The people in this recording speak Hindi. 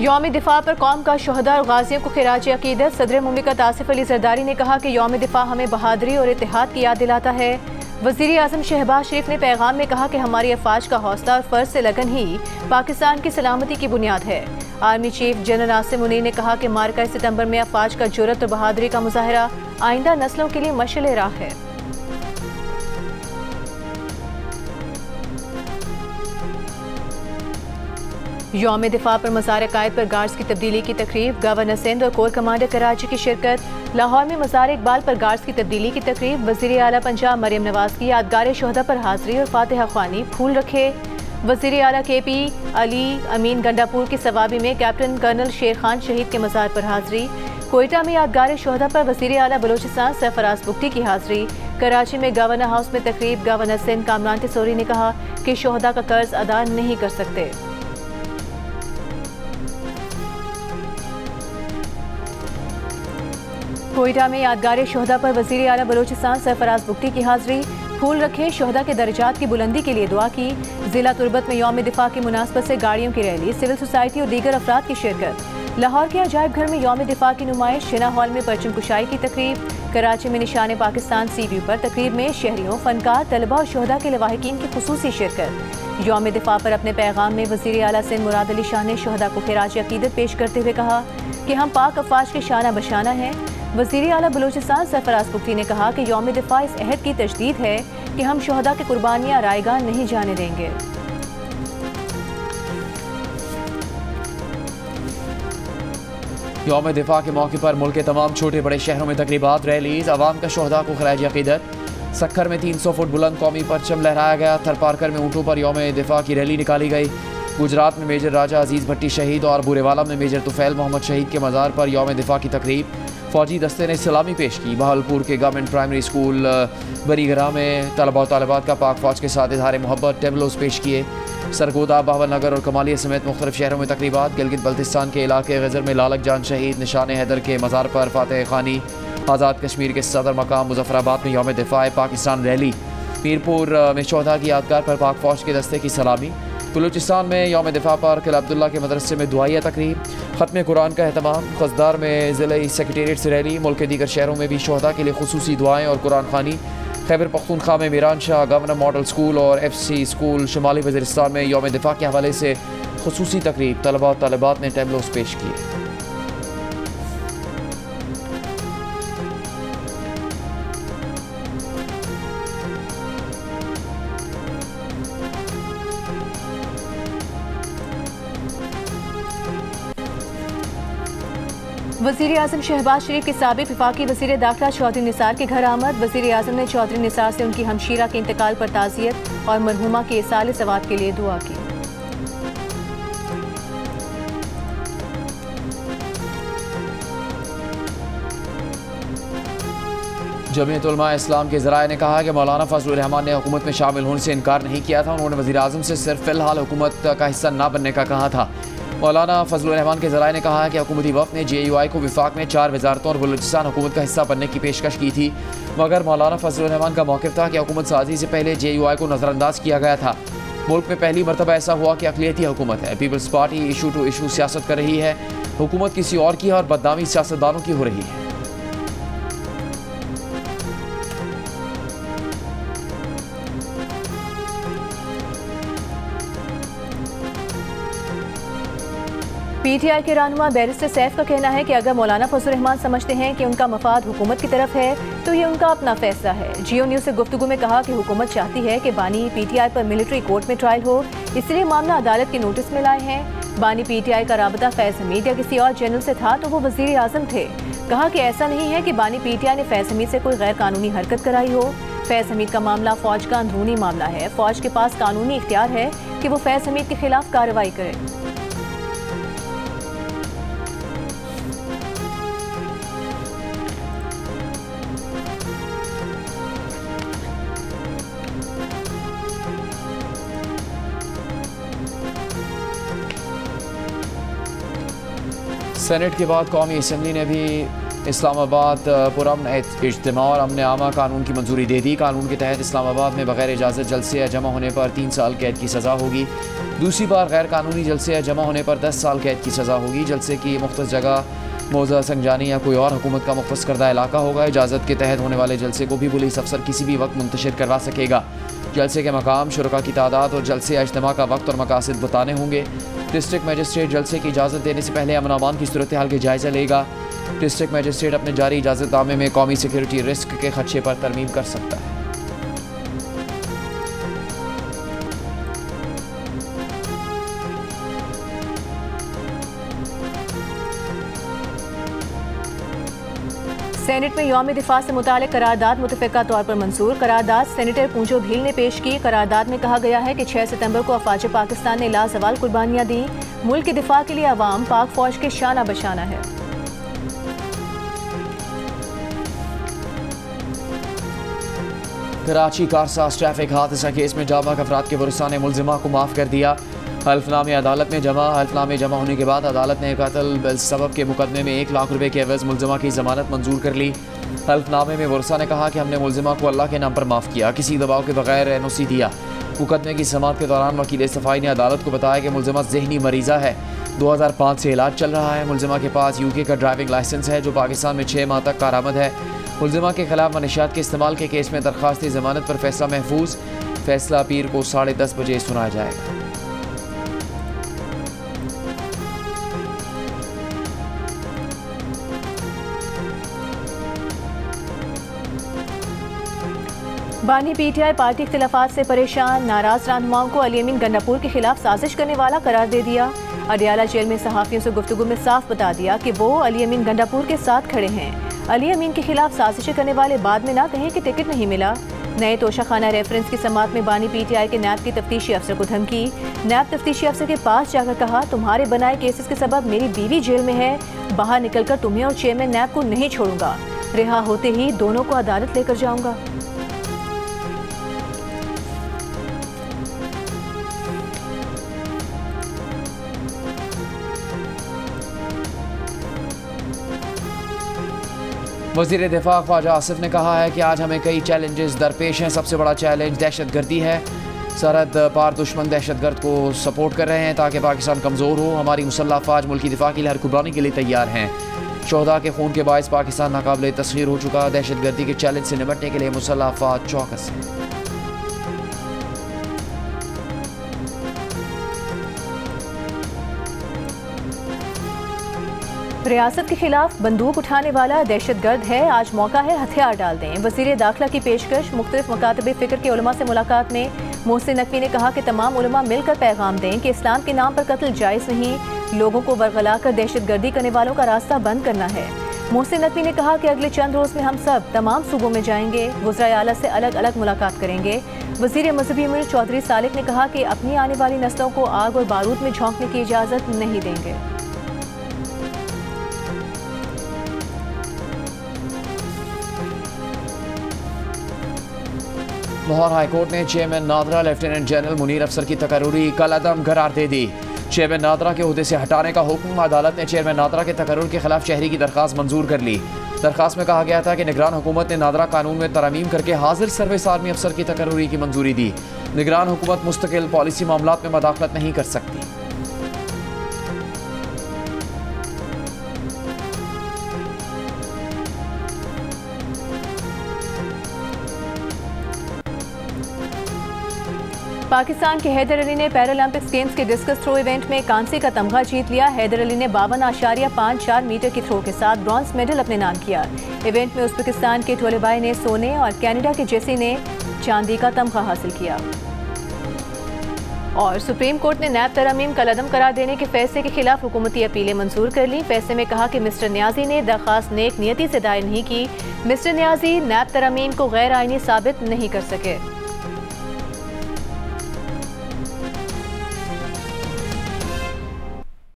यौम दिफा पर कौम का शहदा और गाजियों को खिराज अकीदत। सदर मुमलिकत आसिफ अली जरदारी ने कहा कि यौम दिफा हमें बहादुरी और इत्तेहाद की याद दिलाता है। वज़ीर आज़म शहबाज शरीफ ने पैगाम में कहा कि हमारी अफवाज का हौसला और फर्ज से लगन ही पाकिस्तान की सलामती की बुनियाद है। Army chief general Asim Munir ने कहा कि मार्का सितंबर में अफवाज का जुर्रत और बहादुरी का मुजाहरा आइंदा नस्लों के लिए मशअल राह है। यौम दिफा पर मज़ार कायद पर गार्ड्स की तब्दीली की तकरीब। गवर्नर सिंध और कोर कमांडर कराची की शिरकत। लाहौर में मज़ार इकबाल पर गार्ड्स की तब्दीली की तकरीब। वज़ीर आला पंजाब मरियम नवाज की यादगार शोहदा पर हाजिरी और फातिहा ख्वानी। फूल रखे। वज़ीर आला KP अली अमीन गंडापुर की सवाबी में कैप्टन कर्नल शेर खान शहीद के मज़ार पर हाजिरी। कोयटा में यादगार शोहदा पर वज़ीर आला बलोचिस्तान सरफराज बुगटी की हाजिरी। कराची में गवर्नर हाउस में तकरीब। गवर्नर सिंध कामरान टिसोरी ने कहा कि शोहदा का कर्ज अदा नहीं कर सकते। कोयटा में यादगार शोहदा पर वज़ीर आला बलोचिस्तान सरफराज बुगटी की हाजिरी। फूल रखे। शोहदा के दर्जात की बुलंदी के लिए दुआ की। जिला तुरबत में यौम दिफा की मुनासबत से गाड़ियों की रैली। सिविल सोसाइटी और दीगर अफराद की शिरकत। लाहौर के अजायब घर में यौम दिफा की नुमाइश। शिना हॉल में परचम कुशाई की तकरीब। कराची में निशान पाकिस्तान सीव्यू पर तकरीब में शहरियों, फनकार, तलबा और शोहदा के लवाहिकीन की खुसूसी शिरकत। यौम दिफा पर अपने पैगाम में वज़ीर आला सिंध मुराद अली शाह ने शोहदा को खिराज अकीदत पेश करते हुए कहा कि हम पाक अफवाज के शाना बशाना हैं। वज़ीर आला बलोचिस्तान सरफराज बुगटी ने कहा कि यौम दिफा इस अहद की तजदीद है कि हम शोहदा की कुर्बानियाँ रायगा नहीं जाने देंगे। यौम दिफा के मौके पर मुल्क के तमाम छोटे बड़े शहरों में तकरीबात, रैलीज, अवाम का शोहदा को खिराज अकीदत। सक्खर में 300 फुट बुलंद कौमी परचम लहराया गया। थरपारकर में ऊँटों पर यौम दिफा की रैली निकाली गई। गुजरात में मेजर राजा अजीज़ भट्टी शहीद और बुरेवाला में मेजर तुफैल मोहम्मद शहीद के मज़ार पर यौम दिफा की तकरीब। फौजी दस्ते ने सलामी पेश की। बहावलपुर के गवर्नमेंट प्राइमरी स्कूल बरीगरा में तलबा और तालिबात का पाक फौज के साथ इजहार मोहब्बत टेबलोस पेश किए। सरगोदा, बहावल नगर और कमालिया समेत मुख्तलिफ शहरों में तकरीबात। गिलगित बल्तिस्तान के इलाके गजर में लालक जान शहीद निशान हैदर के मज़ार पर फातह खानी। आज़ाद कश्मीर के सदर मकाम मुजफ्फराबाद में यौम दिफा पाकिस्तान रैली। मीरपुर में शोहदा की यादगार पर पाक फौज के दस्ते की सलामी। बलूचिस्तान में यौम दिफा पर किला अब्दुल्ला के मदरसे में दुआया तकरीब। ख़त्म कुरान का एहतमाम। खजदार में ज़िला सेक्रेटेरिएट से रैली। मुल्क के दीगर शहरों में भी शोहदा के लिए खुसूसी दुआएँ और कुरान खानी। खैबर पख्तूनख्वा में Miran Shah governor model school और FC स्कूल शुमाली वज़ीरिस्तान में यौम दिफा के हवाले से खुसूसी तकरीब। तलबा और तालिबात ने टेबलोस पेश किए। वज़ीर आज़म शहबाज शरीफ के साबिक़ वफाकी वज़ीर दाखिला चौधरी निसार के घर आमद। वज़ीर आज़म ने चौधरी निसार से उनकी हमशीरा के इंतकाल पर ताज़ियत और मरहूमा के इसाले सवाब के लिए दुआ की। जमीयत उलमा इस्लाम के ज़राए ने कहा कि मौलाना फजलुर रहमान ने हुकूमत में शामिल होने से इनकार नहीं किया था। उन्होंने वज़ीर आज़म से सिर्फ फ़िलहाल हुकूमत का हिस्सा न बनने का कहा था। मौलाना फजलुर रहमान के ज़राए ने कहा कि हुकूमती वफ़द ने JUI को विफाक में 4 वज़ारतों और बलूचिस्तान हुकूमत का हिस्सा बनने की पेशकश की थी, मगर मौलाना फजलुर रहमान का मौक़िफ़ था कि हुकूमत साजी से पहले JUI को नज़रअंदाज किया गया था। मुल्क में पहली मरतबा ऐसा हुआ कि अक़लियती हुकूमत है। Peoples Party issue to issue सियासत कर रही है। हुकूमत किसी और की है और बदनामी सियासतदानों की हो रही है। PTI के रहनुमा बैरिस्टर सैफ का कहना है कि अगर मौलाना फजलुर रहमान समझते हैं कि उनका मफाद हुकूमत की तरफ है तो ये उनका अपना फैसला है। जियो न्यूज़ से गुफ्तगू में कहा कि हुकूमत चाहती है कि बानी PTI पर मिलिट्री कोर्ट में ट्रायल हो, इसलिए मामला अदालत के नोटिस में लाए हैं। बानी PTI का राबता फैज़ हमीद या किसी और जनरल से था तो वो वज़ीर आज़म थे। कहा कि ऐसा नहीं है कि बानी PTI ने फैज़ हमीद से कोई गैर कानूनी हरकत कराई हो। फैज़ हमीद का मामला फ़ौज का अंदरूनी मामला है। फ़ौज के पास कानूनी इख्तियार है कि वो फैज़ हमीद के खिलाफ कार्रवाई करे। सेनेट के बाद कौमी असम्बली ने भी इस्लामाबाद पुरअमन इज्तिमा और अमन आमा कानून की मंजूरी दे दी। कानून के तहत इस्लामाबाद में बगैर इजाज़त जलसे या जमा होने पर 3 साल कैद की सज़ा होगी। दूसरी बार गैर कानूनी जलसे या जमा होने पर 10 साल कैद की सज़ा होगी। जलसे की मुख्तस जगह मौज़ा संजानी या कोई और हुकूमत का मुख्तस करदा इलाका होगा। इजाज़त के तहत होने वाले जलसे को भी पुलिस अफसर किसी भी वक्त मुंतशिर करवा सकेगा। जलसे के मकाम, शुरका की तादाद और जलसे या इज्तिमा का वक्त और मकासद बताने होंगे। डिस्ट्रिक्ट मजिस्ट्रेट जलसे की इजाज़त देने से पहले अमन अमान की सूरत हाल का जायज़ा लेगा। डिस्ट्रिक्ट मजिस्ट्रेट अपने जारी इजाज़तनामे में कौमी सिक्योरिटी रिस्क के खदशे पर तरमीम कर सकता है। सेनेट में यौम दिफा से मुतालिक करारदाद मुतफ़िका तौर पर मंजूर। करारदाद सेनेटर पूंजो भील ने पेश की। करारदाद में कहा गया है कि 6 सितंबर को अफवाज पाकिस्तान ने लाजवाल कुर्बानियाँ दी। मुल्क के दिफा के लिए अवाम पाक फौज के शाना बशाना है। कराची कारसाज ट्रैफिक हादसा केस में जाबाक अफराद के वरसा ने मुलजिमा को माफ़ कर दिया। हल्फनामे अदालत में जमा। हल्फनामे जमा होने के बाद अदालत ने कत्ल सबब के मुकदमे में 1 लाख रुपए के एवज मुलजिमा की जमानत मंजूर कर ली। हल्फनामे में वरसा ने कहा कि हमने मुलजिमा को अल्लाह के नाम पर माफ़ किया, किसी दबाव के बगैर NOC दिया। मुकदमे की समाअत के दौरान वकील सफाई ने अदालत को बताया कि मुलजिमा ज़हनी मरीज़ा है। 2005 से इलाज चल रहा है। मुलजिमा के पास UK का ड्राइविंग लाइसेंस है जो पाकिस्तान में 6 माह तक कारामद है। मुलजिमा के खिलाफ मनशियात के इस्तेमाल के केस में दरख्वास्त जमानत पर फैसला महफूज। फैसला पीर को 10:30 बजे सुनाया जाएगा। बानी PTI पार्टी इख्तिलाफात से परेशान। नाराज रहनुमाओं को अली अमीन गंडापुर के खिलाफ साजिश करने वाला करार दे दिया। अडियाला जेल में सहाफ़ियों से गुफ्तगू में साफ बता दिया कि वो अली अमीन गंडापुर के साथ खड़े हैं। अली अमीन के खिलाफ साजिशें करने वाले बाद में ना कहें कि टिकट नहीं मिला। नए तोशाखाना रेफरेंस की समाअत में बानी PTI के नैब की तफ्तीशी अफसर को धमकी। नैब तफ्तीशी अफसर के पास जाकर कहा, तुम्हारे बनाए केसेस के सबब मेरी बीवी जेल में है, बाहर निकलकर तुम्हें और चेयरमैन नैब को नहीं छोड़ूंगा। रिहा होते ही दोनों को अदालत लेकर जाऊंगा। वज़ीर दिफा ख्वाजा आसिफ ने कहा है कि आज हमें कई चैलेंजेस दरपेश हैं। सबसे बड़ा चैलेंज दहशतगर्दी है। सरहद पार दुश्मन दहशतगर्द को सपोर्ट कर रहे हैं ताकि पाकिस्तान कमज़ोर हो। हमारी मुसल्लह अफ़वाज मुल्क की दिफा के लिए हर कुर्बानी के लिए तैयार हैं। शोहदा के खून के बायस पाकिस्तान नाकाबिले तस्खीर हो चुका। दहशतगर्दी के चैलेंज से निपटने के लिए मुसल्लह अफ़वाज चौकस हैं। रियासत के खिलाफ बंदूक उठाने वाला दहशतगर्द है, आज मौका है हथियार डाल दें। वज़ीर दाखिला की पेशकश। मुख्तलिफ मकातबे फ़िक्र के उलमा से मुलाकात में मोहसिन नकवी ने कहा कि तमाम उलमा मिलकर पैगाम दें कि इस्लाम के नाम पर कत्ल जायज़ नहीं। लोगों को बरगला कर दहशतगर्दी करने वालों का रास्ता बंद करना है। मोहसिन नकवी ने कहा कि अगले चंद रोज़ में हम सब तमाम सूबों में जाएंगे, वज़राए आला से अलग अलग मुलाकात करेंगे। वज़ीर मज़हबी अमीर चौधरी सालिक ने कहा कि अपनी आने वाली नस्लों को आग और बारूद में झोंकने की इजाज़त नहीं देंगे। लाहौर हाईकोर्ट ने chairman NADRA lieutenant general Munir अफसर की तकर्रुरी कलअदम करार दे दी। चेयरमैन नादरा के ओहदे से हटाने का हुक्म। अदालत ने चेयरमैन नादरा के तकर्रुर के खिलाफ शहरी की दरख्वास्त मंजूर कर ली। दरख्वास्त में कहा गया था कि निगरान हुकूमत ने नादरा कानून में तरमीम करके हाजिर सर्विस आर्मी अफसर की तकर्रुरी की मंजूरी दी। निगरान हुकूमत मुस्तकिल पॉलिसी मामलात में मदाखलत नहीं कर सकती। पाकिस्तान के हैदर अली ने पैरालंपिक्स गेम्स के डिस्कस थ्रो इवेंट में कांसे का तमगा जीत लिया। हैदर अली ने 52.54 मीटर की थ्रो के साथ ब्रॉन्ज मेडल अपने नाम किया। इवेंट में उज़्बेकिस्तान के टोलेबाई ने सोने और कनाडा के जेसी ने चांदी का तमगा हासिल किया। और सुप्रीम कोर्ट ने नैब तरमीम कलअदम करार देने के फैसले के खिलाफ हुकूमती अपीलें मंजूर कर ली। फैसले में कहा कि मिस्टर न्याजी ने दरख्वास्त नेक नियति से दायर नहीं की। मिस्टर न्याजी नैब तरमीम को गैर आइनी साबित नहीं कर सके।